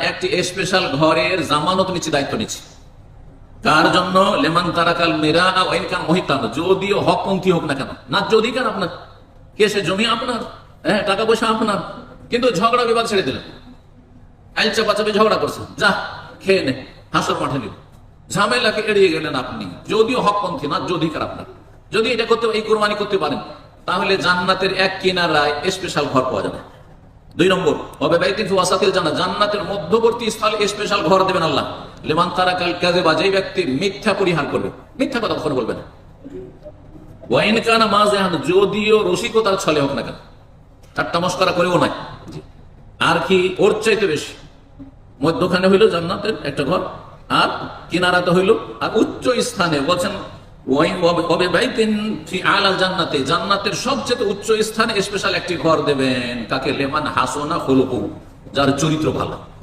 একটি স্পেশাল ঘরের জামানত নিচ্ছি, দায়িত্ব নিচ্ছি। কার জন্য? লেমান তারাকাল মেরা ওয়াইনকান মহিতান, যদিও হকপন্থী হোক না কেন, ন্যায্য অধিকার আপনার, কেসে জমি আপনার, হ্যাঁ টাকা পয়সা আপনার, কিন্তু ঝগড়া বিবাদ ছেড়ে দিলেন, আইল চাপাচাপি ঝগড়া করছেন, যা খেয়ে নে, হাসর মাঠে নিল, ঝামেলাকে এড়িয়ে গেলেন আপনি, যদিও হকপন্থী, ন্যায্য অধিকার আপনার। যদি এটা করতে, এই কোরবানি করতে পারেন, তাহলে জান্নাতের এক কিনারায় স্পেশাল ঘর পাওয়া যাবে। 2 নম্বর, হবে বাইতিন ফি ওয়াসাতিল জান্নাত, জান্নাতের মধ্যবর্তী স্থলে স্পেশাল ঘর দেবেন আল্লাহ। লিমান তারাকাল কাযিবা, যেই ব্যক্তি মিথ্যা পরিহার করবে, মিথ্যা কথা কখনো বলবে না। ওয়া ইন কানা মাযিহান, যদিও রসিকতার ছলে হোক না কেন, ঠাট্টা মশকরা করেও নাই। আর কি ওর চাইতে বেশি, মধ্যখানে হইল জান্নাতের একটা ঘর, আর কিনারাতে হইল, আর উচ্চ স্থানে বলছেন জান্নাতে, জান্নাতের সবচেয়ে উচ্চ স্থানে স্পেশাল একটি ঘর দেবেন। কাকে? লেমান হাসানা খুলুকু, যার চরিত্র ভালো।